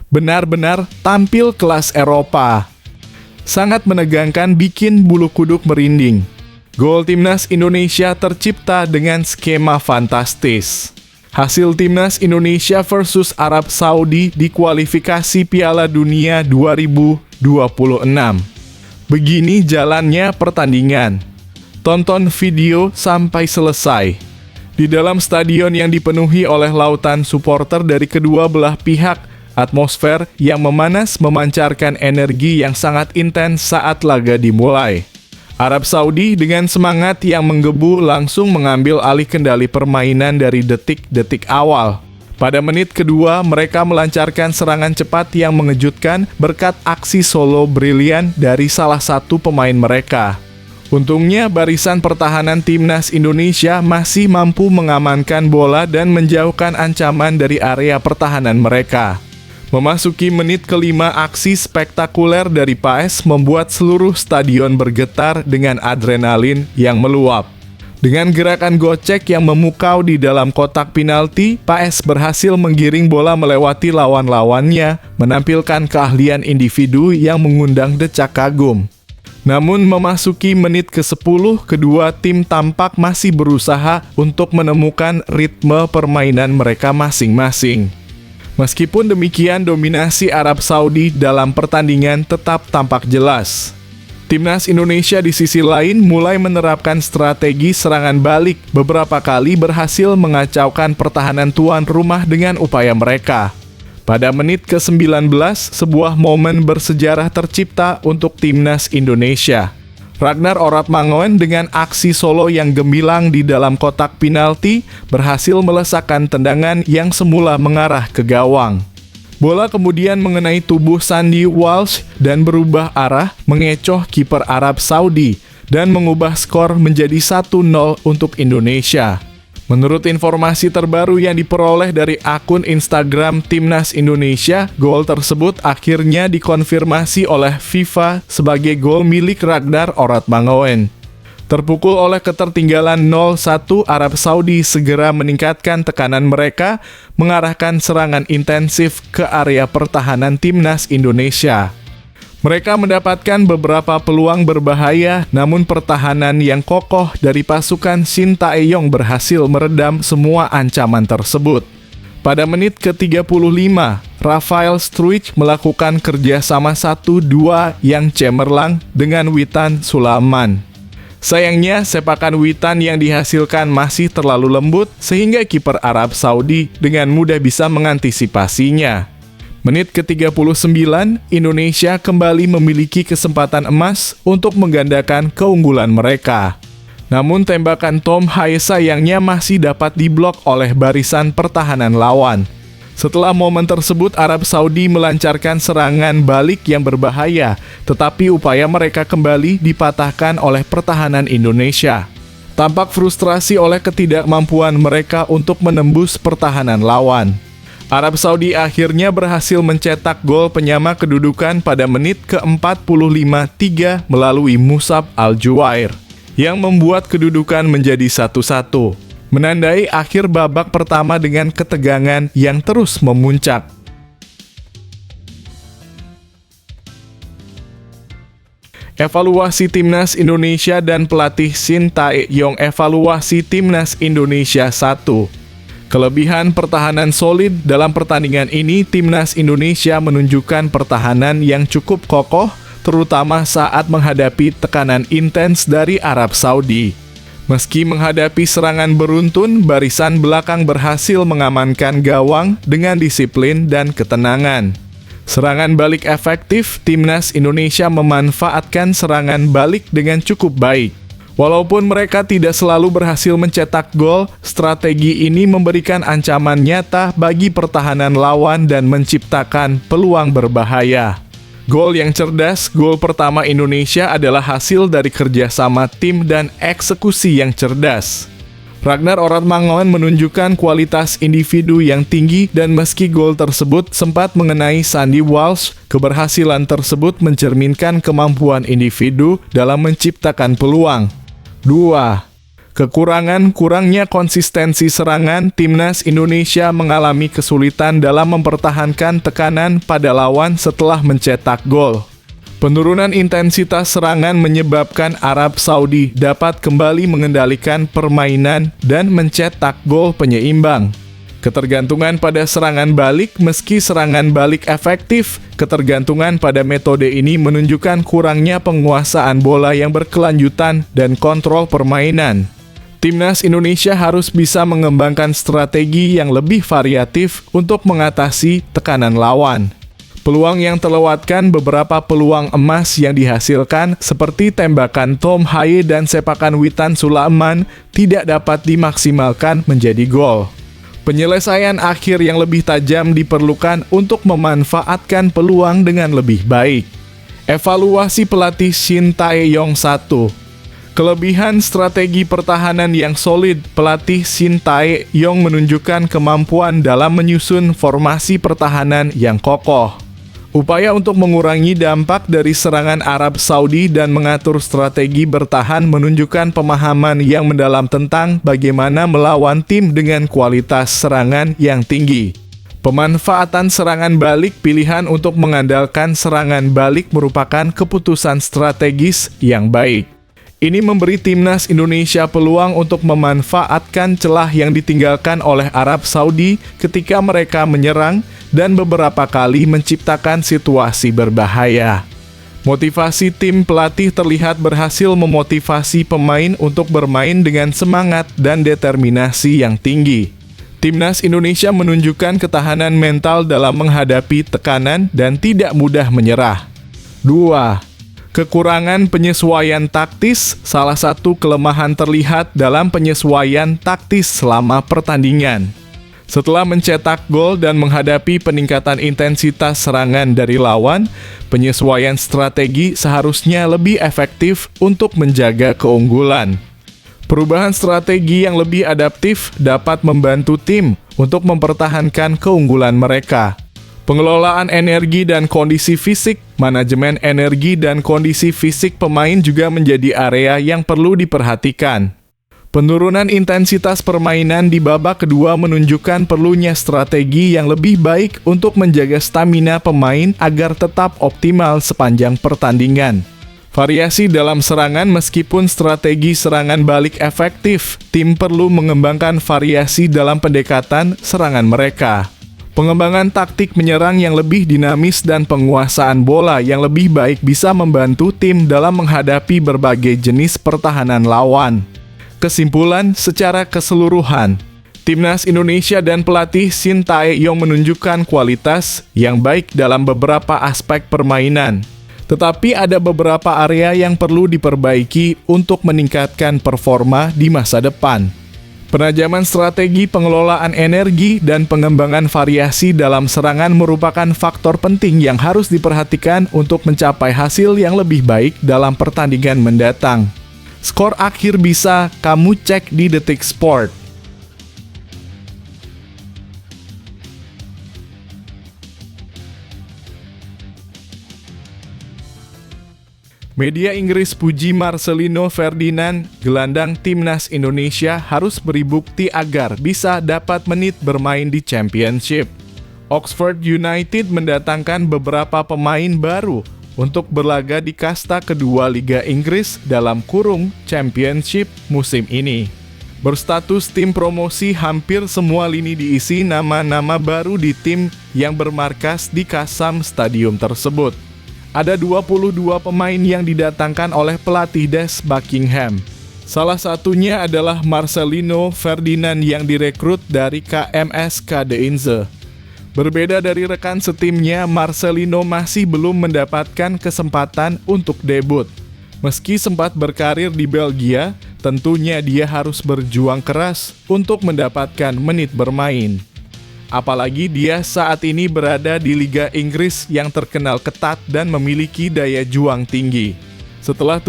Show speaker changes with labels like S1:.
S1: Benar-benar tampil kelas Eropa. Sangat menegangkan, bikin bulu kuduk merinding. Gol Timnas Indonesia tercipta dengan skema fantastis. Hasil Timnas Indonesia versus Arab Saudi di kualifikasi Piala Dunia 2026. Begini jalannya pertandingan. Tonton video sampai selesai. Di dalam stadion yang dipenuhi oleh lautan supporter dari kedua belah pihak, atmosfer yang memanas memancarkan energi yang sangat intens saat laga dimulai. Arab Saudi dengan semangat yang menggebu langsung mengambil alih kendali permainan dari detik-detik awal. Pada menit kedua, mereka melancarkan serangan cepat yang mengejutkan berkat aksi solo brilian dari salah satu pemain mereka. Untungnya, barisan pertahanan Timnas Indonesia masih mampu mengamankan bola dan menjauhkan ancaman dari area pertahanan mereka. Memasuki menit kelima, aksi spektakuler dari Paes membuat seluruh stadion bergetar dengan adrenalin yang meluap. Dengan gerakan gocek yang memukau di dalam kotak penalti, Paes berhasil menggiring bola melewati lawan-lawannya, menampilkan keahlian individu yang mengundang decak kagum. Namun memasuki menit ke-10, kedua tim tampak masih berusaha untuk menemukan ritme permainan mereka masing-masing. Meskipun demikian, dominasi Arab Saudi dalam pertandingan tetap tampak jelas. Timnas Indonesia di sisi lain mulai menerapkan strategi serangan balik, beberapa kali berhasil mengacaukan pertahanan tuan rumah dengan upaya mereka. Pada menit ke-19, sebuah momen bersejarah tercipta untuk Timnas Indonesia. Ragnar Oratmangoen dengan aksi solo yang gemilang di dalam kotak penalti berhasil melesakkan tendangan yang semula mengarah ke gawang. Bola kemudian mengenai tubuh Sandy Walsh dan berubah arah, mengecoh kiper Arab Saudi dan mengubah skor menjadi 1-0 untuk Indonesia. Menurut informasi terbaru yang diperoleh dari akun Instagram Timnas Indonesia, gol tersebut akhirnya dikonfirmasi oleh FIFA sebagai gol milik Ragnar Oratmangoen. Terpukul oleh ketertinggalan 0-1, Arab Saudi segera meningkatkan tekanan mereka, mengarahkan serangan intensif ke area pertahanan Timnas Indonesia. Mereka mendapatkan beberapa peluang berbahaya, namun pertahanan yang kokoh dari pasukan Shin Tae-yong berhasil meredam semua ancaman tersebut. Pada menit ke-35, Rafael Struijk melakukan kerjasama 1-2 yang cemerlang dengan Witan Sulaiman. Sayangnya, sepakan Witan yang dihasilkan masih terlalu lembut sehingga kiper Arab Saudi dengan mudah bisa mengantisipasinya. Menit ke-39, Indonesia kembali memiliki kesempatan emas untuk menggandakan keunggulan mereka. Namun tembakan Tom Haye sayangnya masih dapat diblok oleh barisan pertahanan lawan. Setelah momen tersebut, Arab Saudi melancarkan serangan balik yang berbahaya, tetapi upaya mereka kembali dipatahkan oleh pertahanan Indonesia. Tampak frustrasi oleh ketidakmampuan mereka untuk menembus pertahanan lawan. Arab Saudi akhirnya berhasil mencetak gol penyama kedudukan pada menit ke-45 melalui Musab Al-Juwair, yang membuat kedudukan menjadi 1-1. Menandai akhir babak pertama dengan ketegangan yang terus memuncak. Evaluasi Timnas Indonesia dan pelatih Shin Tae-yong. Evaluasi Timnas Indonesia 1. Kelebihan pertahanan solid dalam pertandingan ini, Timnas Indonesia menunjukkan pertahanan yang cukup kokoh, terutama saat menghadapi tekanan intens dari Arab Saudi. Meski menghadapi serangan beruntun, barisan belakang berhasil mengamankan gawang dengan disiplin dan ketenangan. Serangan balik efektif, Timnas Indonesia memanfaatkan serangan balik dengan cukup baik. Walaupun mereka tidak selalu berhasil mencetak gol, strategi ini memberikan ancaman nyata bagi pertahanan lawan dan menciptakan peluang berbahaya. Gol yang cerdas, gol pertama Indonesia adalah hasil dari kerjasama tim dan eksekusi yang cerdas. Ragnar Oratmangoen menunjukkan kualitas individu yang tinggi dan meski gol tersebut sempat mengenai Sandy Walsh, keberhasilan tersebut mencerminkan kemampuan individu dalam menciptakan peluang. 2. Kurangnya konsistensi serangan, timnas Indonesia mengalami kesulitan dalam mempertahankan tekanan pada lawan setelah mencetak gol. Penurunan intensitas serangan menyebabkan Arab Saudi dapat kembali mengendalikan permainan dan mencetak gol penyeimbang. Ketergantungan pada serangan balik, meski serangan balik efektif, ketergantungan pada metode ini menunjukkan kurangnya penguasaan bola yang berkelanjutan dan kontrol permainan. Timnas Indonesia harus bisa mengembangkan strategi yang lebih variatif untuk mengatasi tekanan lawan. Peluang yang terlewatkan, beberapa peluang emas yang dihasilkan seperti tembakan Tom Haye dan sepakan Witan Sulaiman tidak dapat dimaksimalkan menjadi gol. Penyelesaian akhir yang lebih tajam diperlukan untuk memanfaatkan peluang dengan lebih baik. Evaluasi pelatih Shin Tae-yong 1. Kelebihan strategi pertahanan yang solid, pelatih Shin Tae-yong menunjukkan kemampuan dalam menyusun formasi pertahanan yang kokoh. Upaya untuk mengurangi dampak dari serangan Arab Saudi dan mengatur strategi bertahan menunjukkan pemahaman yang mendalam tentang bagaimana melawan tim dengan kualitas serangan yang tinggi. Pemanfaatan serangan balik, pilihan untuk mengandalkan serangan balik merupakan keputusan strategis yang baik. Ini memberi timnas Indonesia peluang untuk memanfaatkan celah yang ditinggalkan oleh Arab Saudi ketika mereka menyerang dan beberapa kali menciptakan situasi berbahaya. Motivasi tim, pelatih terlihat berhasil memotivasi pemain untuk bermain dengan semangat dan determinasi yang tinggi. Timnas Indonesia menunjukkan ketahanan mental dalam menghadapi tekanan dan tidak mudah menyerah. 2. Kekurangan penyesuaian taktis, salah satu kelemahan terlihat dalam penyesuaian taktis selama pertandingan. Setelah mencetak gol dan menghadapi peningkatan intensitas serangan dari lawan, penyesuaian strategi seharusnya lebih efektif untuk menjaga keunggulan. Perubahan strategi yang lebih adaptif dapat membantu tim untuk mempertahankan keunggulan mereka. Pengelolaan energi dan kondisi fisik, manajemen energi dan kondisi fisik pemain juga menjadi area yang perlu diperhatikan. Penurunan intensitas permainan di babak kedua menunjukkan perlunya strategi yang lebih baik untuk menjaga stamina pemain agar tetap optimal sepanjang pertandingan. Variasi dalam serangan, meskipun strategi serangan balik efektif, tim perlu mengembangkan variasi dalam pendekatan serangan mereka. Pengembangan taktik menyerang yang lebih dinamis dan penguasaan bola yang lebih baik bisa membantu tim dalam menghadapi berbagai jenis pertahanan lawan. Kesimpulan, secara keseluruhan, timnas Indonesia dan pelatih Shin Tae-yong menunjukkan kualitas yang baik dalam beberapa aspek permainan. Tetapi ada beberapa area yang perlu diperbaiki untuk meningkatkan performa di masa depan. Penajaman strategi, pengelolaan energi, dan pengembangan variasi dalam serangan merupakan faktor penting yang harus diperhatikan untuk mencapai hasil yang lebih baik dalam pertandingan mendatang. Skor akhir bisa kamu cek di Detik Sport. Media Inggris puji Marcelino Ferdinand, gelandang timnas Indonesia harus beri bukti agar bisa dapat menit bermain di Championship. Oxford United mendatangkan beberapa pemain baru untuk berlaga di kasta kedua Liga Inggris dalam kurung Championship musim ini. Berstatus tim promosi, hampir semua lini diisi nama-nama baru di tim yang bermarkas di Kasam Stadium tersebut. Ada 22 pemain yang didatangkan oleh pelatih Des Buckingham. Salah satunya adalah Marcelino Ferdinand yang direkrut dari KMS Kadeinze. Berbeda dari rekan setimnya, Marcelino masih belum mendapatkan kesempatan untuk debut. Meski sempat berkarir di Belgia, tentunya dia harus berjuang keras untuk mendapatkan menit bermain. Apalagi dia saat ini berada di Liga Inggris yang terkenal ketat dan memiliki daya juang tinggi. Setelah